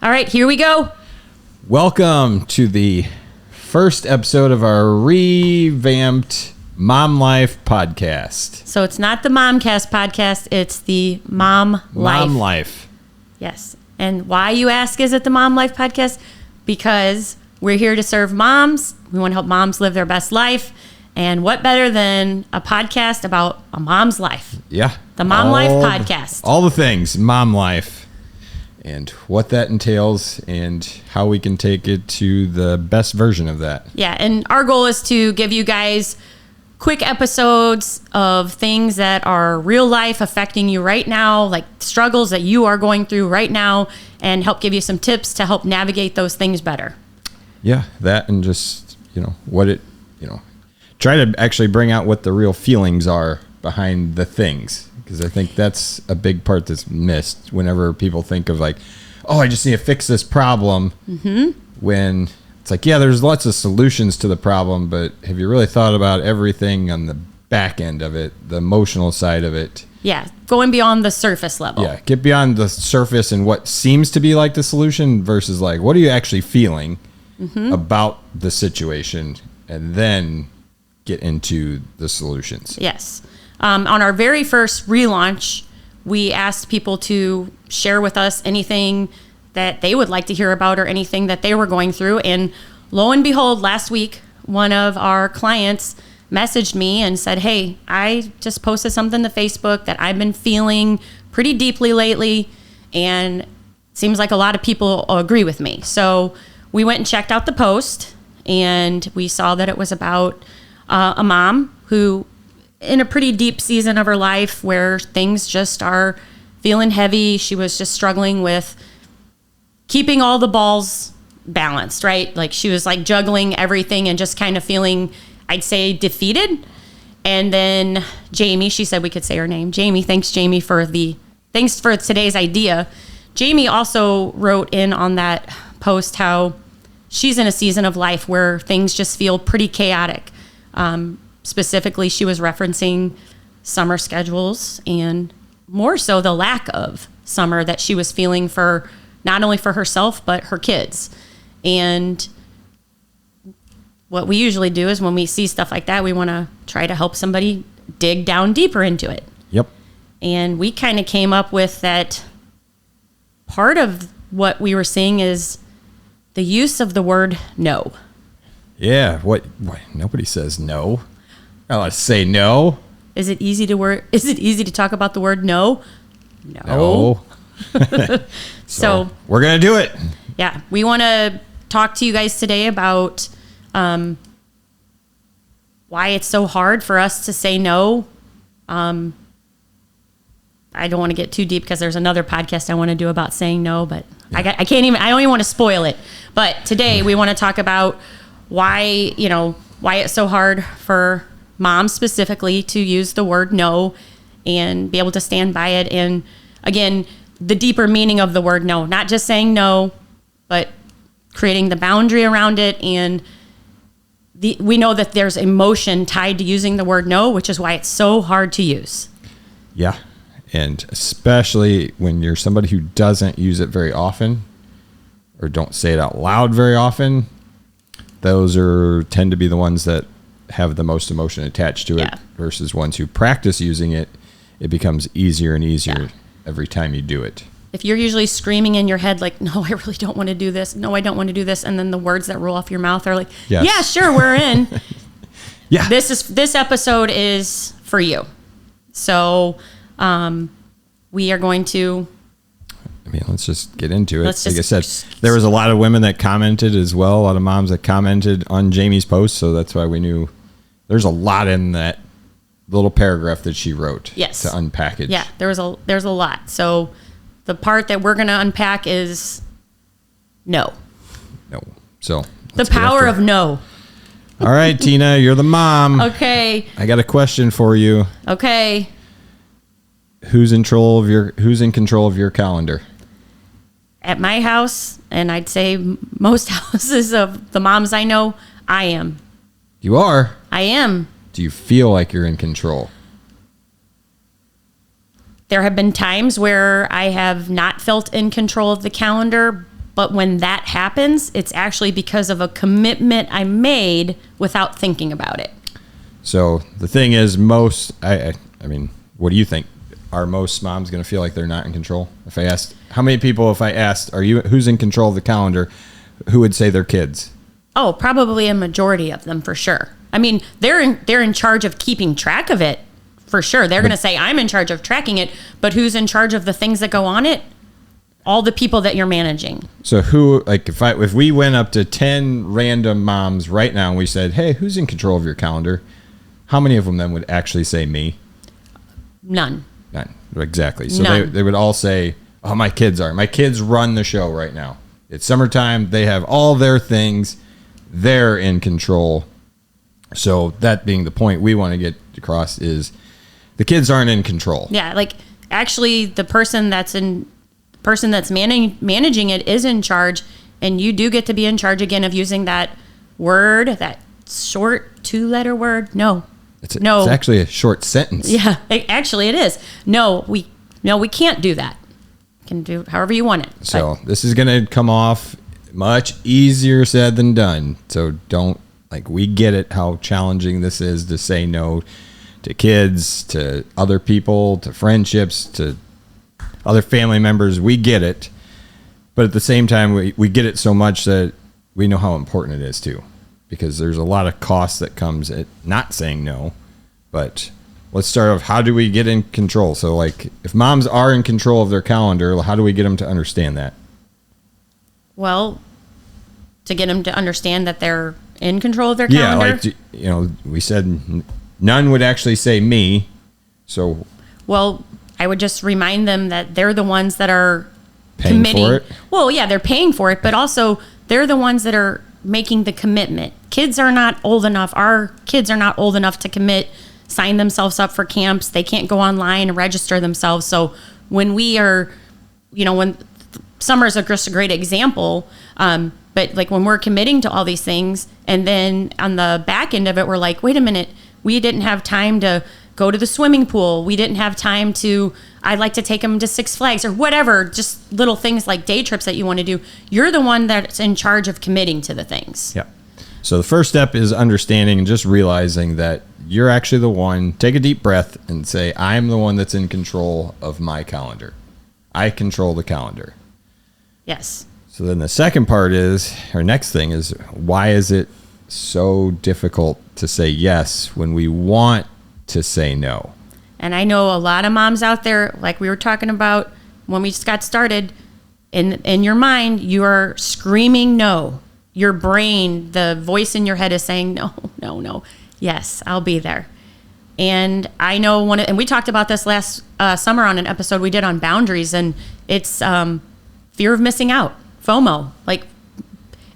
All right, here we go. Welcome to the first episode of our revamped Mom Life podcast. So it's not the Momcast podcast, it's the Mom Life. Mom Life. Yes. And why, you ask, is it the Mom Life podcast? Because we're here to serve moms. We want to help moms live their best life. And what better than a podcast about a mom's life? Yeah. The Mom Life podcast. All the things, Mom Life. And what that entails and how we can take it to the best version of that. Yeah, and our goal is to give you guys quick episodes of things that are real life affecting you right now, like struggles that you are going through right now, and help give you some tips to help navigate those things better. Yeah, that and just, try to actually bring out what the real feelings are behind the things. Because I think that's a big part that's missed whenever people think of like, oh, I just need to fix this problem. Mm-hmm. When it's like, yeah, there's lots of solutions to the problem, but have you really thought about everything on the back end of it, the emotional side of it? Yeah, going beyond the surface level. Yeah, get beyond the surface and what seems to be like the solution versus like, what are you actually feeling about the situation, and then get into the solutions. Yes. On our very first relaunch, we asked people to share with us anything that they would like to hear about or anything that they were going through. And lo and behold, last week, one of our clients messaged me and said, hey, I just posted something to Facebook that I've been feeling pretty deeply lately, and it seems like a lot of people agree with me. So we went and checked out the post, and we saw that it was about a mom who, in a pretty deep season of her life where things just are feeling heavy. She was just struggling with keeping all the balls balanced, right? Like she was like juggling everything and just kind of feeling, I'd say, defeated. And then Jamie, she said we could say her name. Jamie, thanks for today's idea. Jamie also wrote in on that post how she's in a season of life where things just feel pretty chaotic. Specifically, she was referencing summer schedules and more so the lack of summer that she was feeling for not only for herself, but her kids. And what we usually do is when we see stuff like that, we want to try to help somebody dig down deeper into it. Yep. And we kind of came up with that part of what we were seeing is the use of the word no. Yeah. What? Nobody says no. I want to say no. Is it easy to talk about the word no? No. So we're going to do it. Yeah. We want to talk to you guys today about why it's so hard for us to say no. I don't want to get too deep because there's another podcast I want to do about saying no, but I don't even want to spoil it. But today we want to talk about why it's so hard for moms specifically to use the word no and be able to stand by it. And again, the deeper meaning of the word no, not just saying no, but creating the boundary around it. And we know that there's emotion tied to using the word no, which is why it's so hard to use. Yeah. And especially when you're somebody who doesn't use it very often or don't say it out loud very often, those tend to be the ones that have the most emotion attached to it versus ones who practice using it. It becomes easier and easier every time you do it. If you're usually screaming in your head like, no, I really don't want to do this. No, I don't want to do this. And then the words that roll off your mouth are like, yes. Yeah, sure, we're in. Yeah. This episode is for you. So we are going to... let's just get into it. Like I said, there was a lot of women that commented as well. A lot of moms that commented on Jamie's post. So that's why we knew there's a lot in that little paragraph that she wrote to unpackage. Yeah, there's a lot. So the part that we're going to unpack is no. No. So the power of no. All right, Tina, you're the mom. Okay. I got a question for you. Okay. Who's in control of your calendar? At my house, and I'd say most houses of the moms I know, I am. You are? I am. Do you feel like you're in control? There have been times where I have not felt in control of the calendar, But when that happens, it's actually because of a commitment I made without thinking about it. So the thing is, I mean, what do you think? Are most moms going to feel like they're not in control? If I asked, how many people, if I asked, who's in control of the calendar, who would say their kids? Oh, probably a majority of them for sure. I mean, they're in charge of keeping track of it for sure. They're going to say, I'm in charge of tracking it, but who's in charge of the things that go on it? All the people that you're managing. So who, like, if we went up to 10 random moms right now and we said, hey, who's in control of your calendar? How many of them then would actually say me? None. None. Exactly. So None. they would all say, oh, my kids are. My kids run the show right now. It's summertime. They have all their things. They're in control. So that being the point we want to get across is the kids aren't in control. Yeah, like actually the person that's managing it is in charge, and you do get to be in charge again of using that word, that short 2-letter word. No. It's actually a short sentence. Yeah, actually it is. No, we can't do that. You can do it however you want it. So this is going to come off much easier said than done. So we get it, how challenging this is to say no to kids, to other people, to friendships, to other family members. We get it. But at the same time, we get it so much that we know how important it is too, because there's a lot of cost that comes at not saying no. But let's start off, how do we get in control? So like, if moms are in control of their calendar, how do we get them to understand that? Well, to get them to understand that they're in control of their calendar. Yeah, like, we said none would actually say me. So, well, I would just remind them that they're the ones that are paying committing. For it? Well, yeah, they're paying for it, but also they're the ones that are making the commitment. Kids are not old enough. Our kids are not old enough to commit, sign themselves up for camps. They can't go online and register themselves. So when we are, when summer is just a great example, but like when we're committing to all these things, and then on the back end of it, we're like, wait a minute, we didn't have time to go to the swimming pool. We didn't have time I'd like to take them to Six Flags or whatever, just little things like day trips that you want to do. You're the one that's in charge of committing to the things. Yeah. So the first step is understanding and just realizing that you're actually the one. Take a deep breath and say, I'm the one that's in control of my calendar. I control the calendar. Yes. So then the second part is, our next thing is, why is it so difficult to say yes when we want to say no? And I know a lot of moms out there, like we were talking about when we just got started, in your mind, you are screaming no. Your brain, the voice in your head is saying, no, no, no. Yes, I'll be there. And I know and we talked about this last summer on an episode we did on boundaries, and it's fear of missing out, FOMO.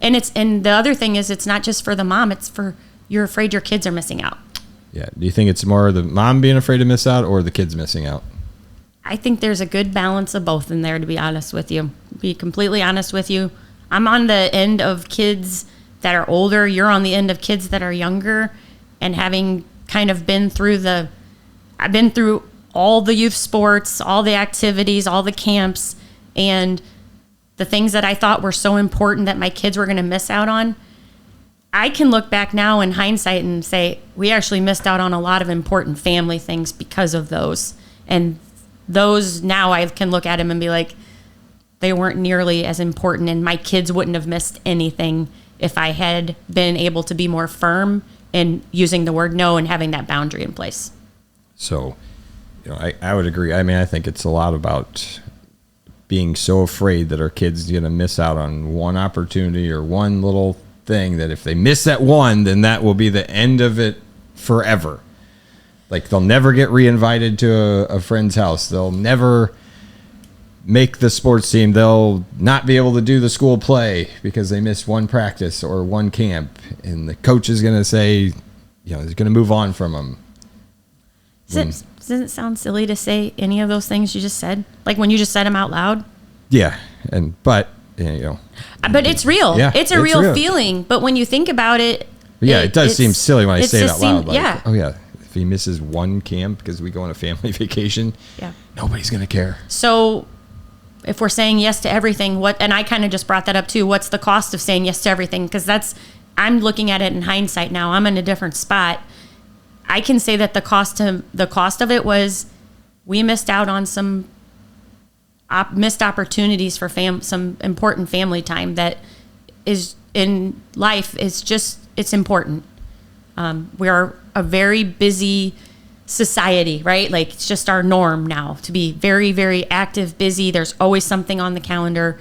And the other thing is, it's not just for the mom, it's for, you're afraid your kids are missing out. Yeah. Do you think it's more the mom being afraid to miss out or the kids missing out? I think there's a good balance of both in there, to be honest with you. Be completely honest with you. I'm on the end of kids that are older. You're on the end of kids that are younger. And having kind of I've been through all the youth sports, all the activities, all the camps, and the things that I thought were so important that my kids were going to miss out on. I can look back now in hindsight and say, we actually missed out on a lot of important family things because of those. And those now I can look at them and be like, they weren't nearly as important, and my kids wouldn't have missed anything if I had been able to be more firm in using the word no and having that boundary in place. So, I would agree. I mean, I think it's a lot about being so afraid that our kids are going to miss out on one opportunity or one little thing, that if they miss that one, then that will be the end of it forever. Like, they'll never get re-invited to a friend's house. They'll never make the sports team. They'll not be able to do the school play because they missed one practice or one camp. And the coach is going to say, he's going to move on from them. Doesn't it sound silly to say any of those things you just said? Like when you just said them out loud? Yeah. But it's real. Yeah, it's a real feeling. But when you think about it, it does seem silly when I say it out loud. Like, yeah. Oh yeah. If he misses one camp because we go on a family vacation, yeah, nobody's going to care. So if we're saying yes to everything, and I kind of just brought that up too, what's the cost of saying yes to everything? Because I'm looking at it in hindsight now. I'm in a different spot. I can say that the cost of it was we missed out on some missed opportunities for some important family time that is in life. It's important. We are a very busy society, right? Like, it's just our norm now to be very, very active, busy. There's always something on the calendar.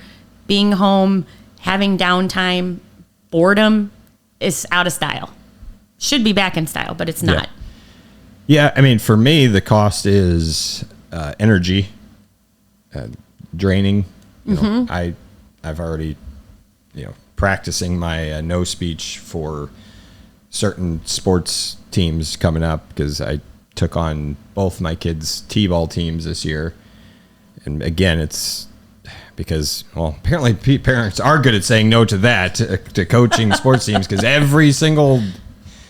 Being home, having downtime, boredom is out of style. Should be back in style, but it's not. Yeah, I mean, for me, the cost is energy, draining. You know, I've already, practicing my no speech for certain sports teams coming up, because I took on both my kids' t-ball teams this year. And again, it's because, well, apparently parents are good at saying no to that, to coaching sports teams, because every single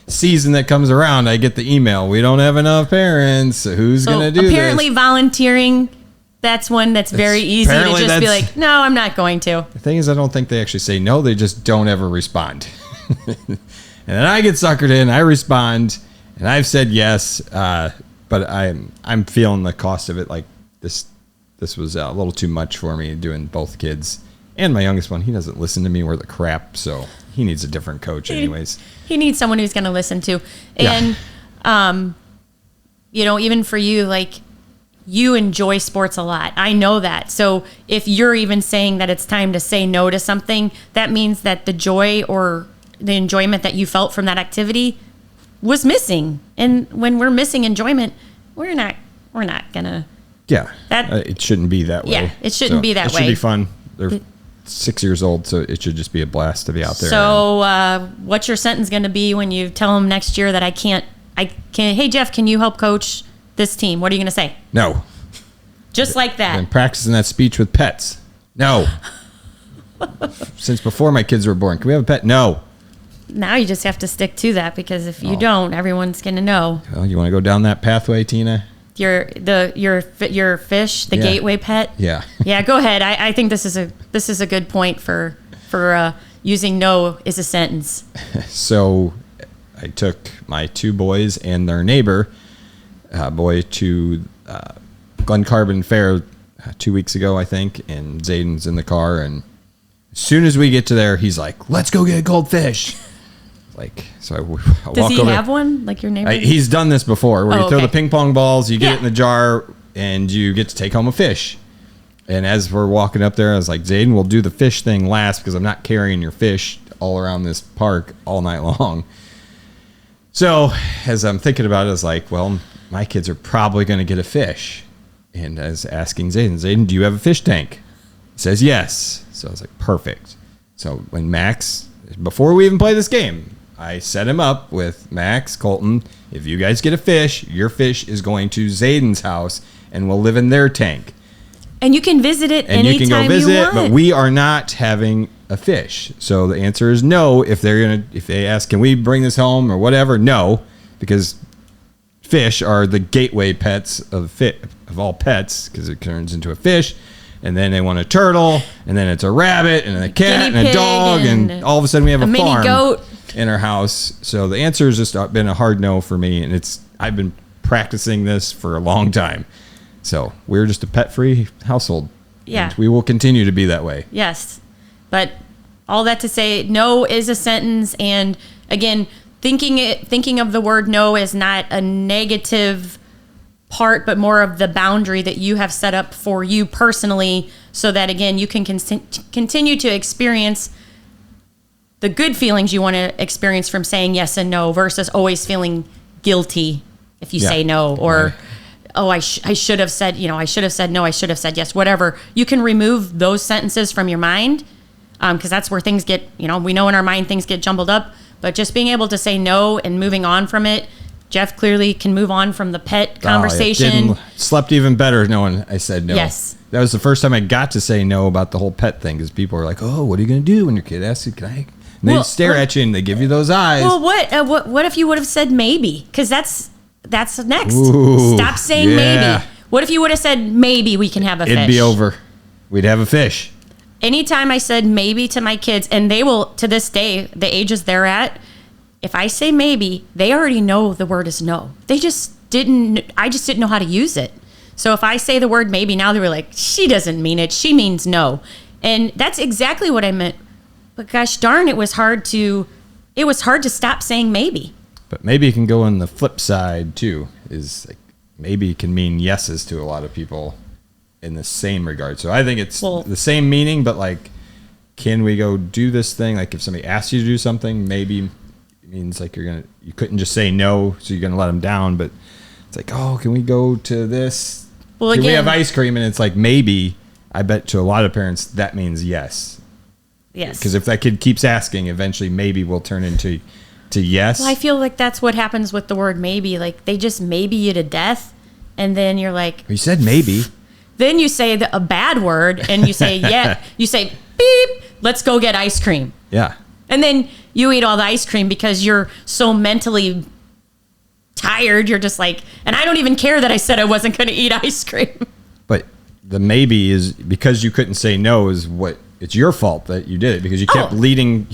season that comes around, I get the email, we don't have enough parents. Who's going to do this? Apparently volunteering, that's one that's very easy to just be like, no, I'm not going to. The thing is, I don't think they actually say no. They just don't ever respond. And then I get suckered in, I respond, and I've said yes, but I'm feeling the cost of it. Like, this was a little too much for me, doing both kids. And my youngest one, he doesn't listen to me worth a crap, so he needs a different coach anyways. He needs someone who's going to listen to. And, even for you, like, you enjoy sports a lot. I know that. So if you're even saying that it's time to say no to something, that means that the joy or the enjoyment that you felt from that activity was missing. And when we're missing enjoyment, we're not gonna. Yeah, it shouldn't be that way. Yeah, it shouldn't be that way. It should be fun. They're 6 years old, so it should just be a blast to be out there. So, what's your sentence going to be when you tell them next year that I can't? Hey Jeff, can you help coach this team? What are you going to say? No. Just like that. And practicing that speech with pets. No. Since before my kids were born, can we have a pet? No. Now you just have to stick to that, because if you don't, everyone's going to know. Well, you want to go down that pathway, Tina? Your fish, the gateway pet. Yeah. Yeah. Go ahead. I think this is a good point for using no as a sentence. So, I took my two boys and their neighbor boy to Glen Carbon Fair 2 weeks ago, I think, and Zayden's in the car, and as soon as we get to there, he's like, "Let's go get a goldfish." Like, so I walk Does he over. have one, like your neighbor? He's done this before, where you throw okay. the ping pong balls, you get it in the jar, and you get to take home a fish. And as we're walking up there, I was like, Zayden, we'll do the fish thing last, because I'm not carrying your fish all around this park all night long. So as I'm thinking about it, I was like, well, my kids are probably going to get a fish. And I was asking Zayden, do you have a fish tank? He says yes. So I was like, perfect. So when Max, before we even play this game, I set him up with Max, Colton. If you guys get a fish, your fish is going to Zayden's house and will live in their tank. And you can visit it anytime you want. And you can go visit, but we are not having a fish. So the answer is no. If they ask, can we bring this home or whatever? No, because fish are the gateway pets of all pets, because it turns into a fish. And then they want a turtle, and then it's a rabbit, and a cat, and a dog, and all of a sudden we have a farm mini goat in our house. So the answer has just been a hard no for me, and I've been practicing this for a long time. So we're just a pet-free household. Yeah. And we will continue to be that way. Yes. But all that to say, no is a sentence, and again, thinking of the word no as not a negative part, but more of the boundary that you have set up for you personally, so that again you can continue to experience the good feelings you want to experience from saying yes and no, versus always feeling guilty if you say no, or I should have said no, I should have said yes, whatever. You can remove those sentences from your mind, because that's where things get, we know in our mind things get jumbled up. But just being able to say no and moving on from it. Jeff clearly can move on from the pet conversation. Slept even better knowing I said no. Yes. That was the first time I got to say no about the whole pet thing, because people are like, oh, what are you going to do when your kid asks you, can I? And they stare at you and they give you those eyes. Well, what if you would have said maybe? Because that's next. Ooh, Stop saying maybe. What if you would have said maybe we can have a fish? It'd be over. we'd have a fish. Anytime I said maybe to my kids, and they will, to this day, the ages they're at, if I say maybe, they already know the word is no. I just didn't know how to use it. So if I say the word maybe now, they were like, she doesn't mean it. She means no. And that's exactly what I meant. But gosh darn, it was hard to stop saying maybe. But maybe it can go on the flip side too, is like maybe can mean yeses to a lot of people in the same regard. So I think it's the same meaning, but like, can we go do this thing? Like if somebody asks you to do something, maybe it means like you couldn't just say no, so you're going to let them down. But it's like, oh, can we go to this? Well, can again, we have ice cream? And it's like, maybe. I bet to a lot of parents that means yes. Yes. Because if that kid keeps asking, eventually maybe will turn into yes. Well, I feel like that's what happens with the word maybe. Like they just maybe you to death, and then you're like, you said maybe. Then you say a bad word, and you say yeah. You say beep. Let's go get ice cream. Yeah. And then you eat all the ice cream because you're so mentally tired. You're just like, and I don't even care that I said I wasn't going to eat ice cream. But the maybe is because you couldn't say no is what it's your fault that you did it because you kept leading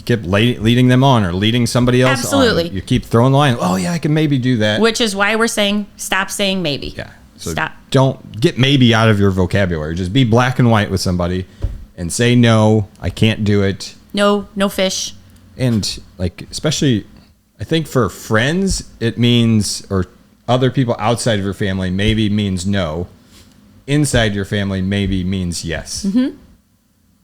them on or leading somebody else Absolutely. on. You keep throwing the line. Oh yeah, I can maybe do that. Which is why we're saying stop saying maybe. Yeah. So stop. Don't get maybe out of your vocabulary. Just be black and white with somebody and say no, I can't do it. No fish. And like especially I think for friends it means or other people outside of your family maybe means no. Inside your family maybe means yes. Mm-hmm.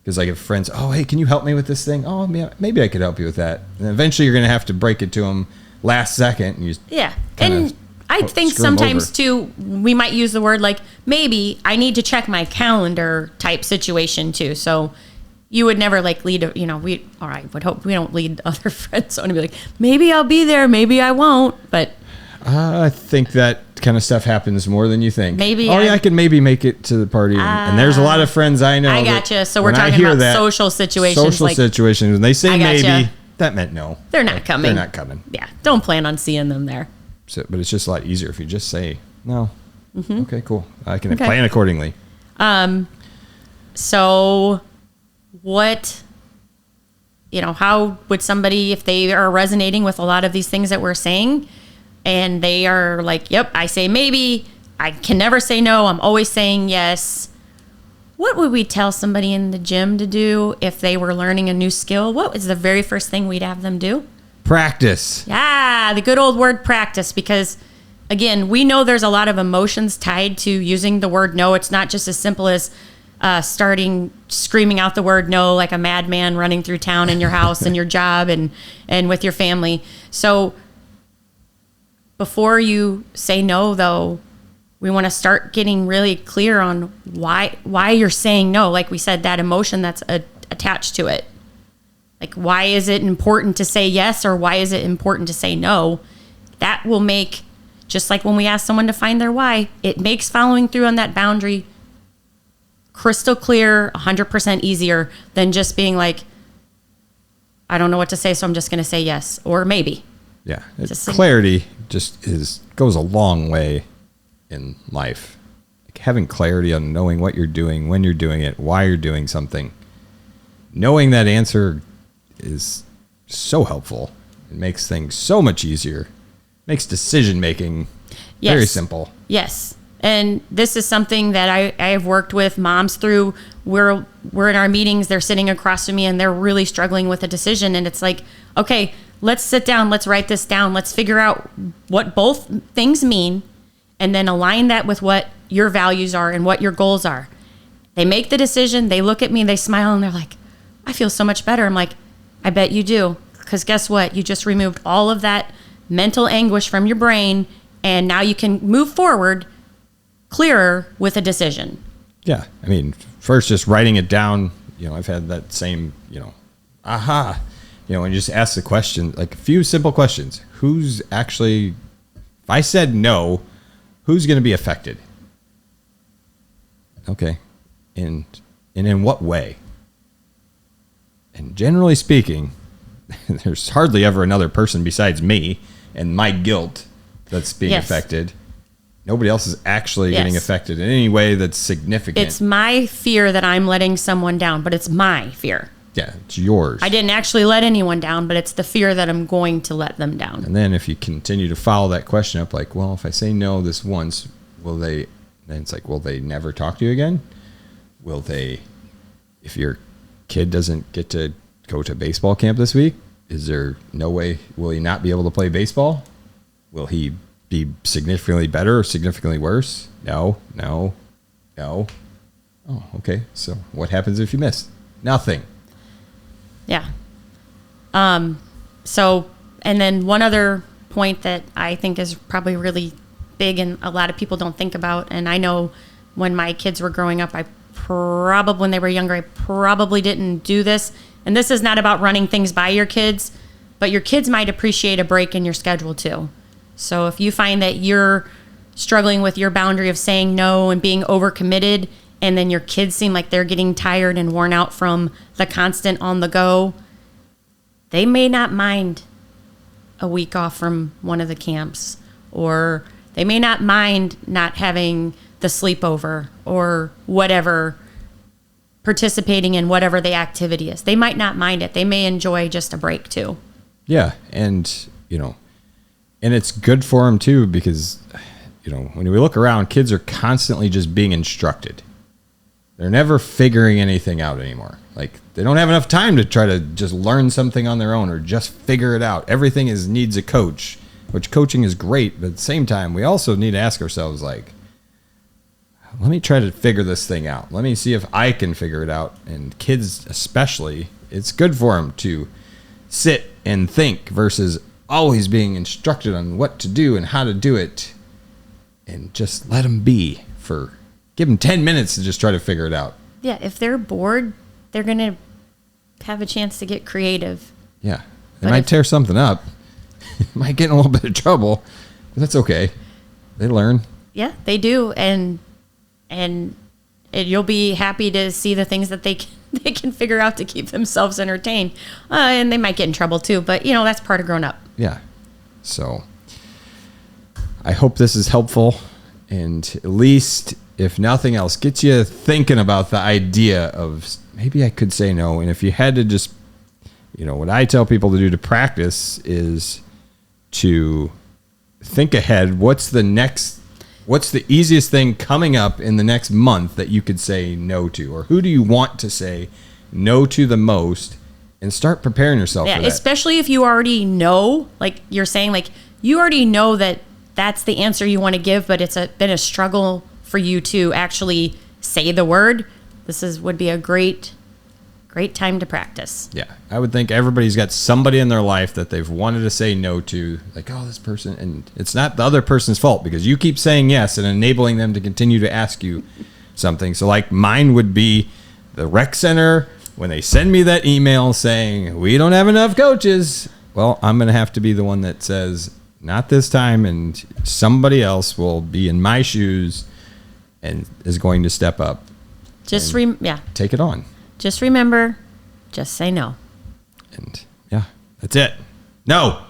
Because like if friends, oh, hey, can you help me with this thing? Oh, maybe I could help you with that. And eventually you're going to have to break it to them last second. And And I think sometimes too, we might use the word like, maybe I need to check my calendar type situation too. So you would never like lead, I would hope we don't lead other friends on to be like, maybe I'll be there, maybe I won't. But I think that kind of stuff happens more than you think. Maybe. I can maybe make it to the party. And there's a lot of friends I know. I gotcha. So we're talking about social situations. Social situations. When they say maybe, that meant no. They're not coming. They're not coming. Yeah. Don't plan on seeing them there. So, but it's just a lot easier if you just say no. Mm-hmm. Okay, cool. I can plan accordingly. So what, how would somebody, if they are resonating with a lot of these things that we're saying, and they are like, yep, I say maybe, I can never say no, I'm always saying yes. What would we tell somebody in the gym to do if they were learning a new skill? What was the very first thing we'd have them do? Practice. Yeah, the good old word practice, because again, we know there's a lot of emotions tied to using the word no. It's not just as simple as starting screaming out the word no like a madman running through town in your house and your job and with your family. So before you say no, though, we want to start getting really clear on why you're saying no. Like we said, that emotion that's attached to it. Like, why is it important to say yes or why is it important to say no? That will make, just like when we ask someone to find their why, it makes following through on that boundary crystal clear, 100% easier than just being like, I don't know what to say, so I'm just going to say yes or maybe. Yeah, clarity goes a long way in life. Like having clarity on knowing what you're doing, when you're doing it, why you're doing something. Knowing that answer is so helpful. It makes things so much easier. Makes decision making very simple. Yes. And this is something that I have worked with moms through. We're in our meetings, they're sitting across from me and they're really struggling with a decision. And it's like, okay, let's sit down, let's write this down, let's figure out what both things mean, and then align that with what your values are and what your goals are. They make the decision, they look at me, they smile, and they're like, I feel so much better. I'm like, I bet you do. Because guess what? You just removed all of that mental anguish from your brain, and now you can move forward clearer with a decision. Yeah. I mean, first just writing it down, I've had that same, aha. When you just ask the question, like a few simple questions. Who's actually, if I said no, who's going to be affected? Okay. And in what way? And generally speaking, there's hardly ever another person besides me and my guilt that's being affected. nobody else is actually Yes. getting affected in any way that's significant. It's my fear that I'm letting someone down, but it's my fear. Yeah, it's yours. I didn't actually let anyone down, but it's the fear that I'm going to let them down. And then if you continue to follow that question up, like, well, if I say no this once, will they? Then it's like, will they never talk to you again? Will they? If your kid doesn't get to go to baseball camp this week, is there no way? Will he not be able to play baseball? Will he be significantly better or significantly worse? No. Oh, okay. So what happens if you miss? Nothing. Yeah. So, and then one other point that I think is probably really big and a lot of people don't think about, and I know when my kids were growing up, when they were younger, I probably didn't do this. And this is not about running things by your kids, but your kids might appreciate a break in your schedule too. So if you find that you're struggling with your boundary of saying no and being overcommitted, and then your kids seem like they're getting tired and worn out from the constant on the go, they may not mind a week off from one of the camps, or they may not mind not having the sleepover or whatever, participating in whatever the activity is. They might not mind it. They may enjoy just a break too. Yeah, and and it's good for them too, because when we look around, kids are constantly just being instructed. They're never figuring anything out anymore. Like, they don't have enough time to try to just learn something on their own or just figure it out. Everything needs a coach, which coaching is great, but at the same time, we also need to ask ourselves, like, let me try to figure this thing out. Let me see if I can figure it out. And kids especially, it's good for them to sit and think versus always being instructed on what to do and how to do it. And just let them be give them 10 minutes to just try to figure it out. Yeah, if they're bored, they're going to have a chance to get creative. Yeah. They might tear something up. Might get in a little bit of trouble, but that's okay. They learn. Yeah, they do. And you'll be happy to see the things that they can figure out to keep themselves entertained. And they might get in trouble too, but that's part of growing up. Yeah. So I hope this is helpful, and at least, if nothing else, gets you thinking about the idea of maybe I could say no. And if you had to just, what I tell people to do to practice is to think ahead. What's the easiest thing coming up in the next month that you could say no to? Or who do you want to say no to the most? And start preparing yourself for that. Especially if you already know, like you're saying, like you already know that that's the answer you want to give, but it's been a struggle for you to actually say the word. This would be a great time to practice. Yeah, I would think everybody's got somebody in their life that they've wanted to say no to, like, oh, this person, and it's not the other person's fault because you keep saying yes and enabling them to continue to ask you something. So like mine would be the rec center. When they send me that email saying we don't have enough coaches, well, I'm going to have to be the one that says not this time, and somebody else will be in my shoes and is going to step up. Take it on. Just remember, just say no. And yeah, that's it. No.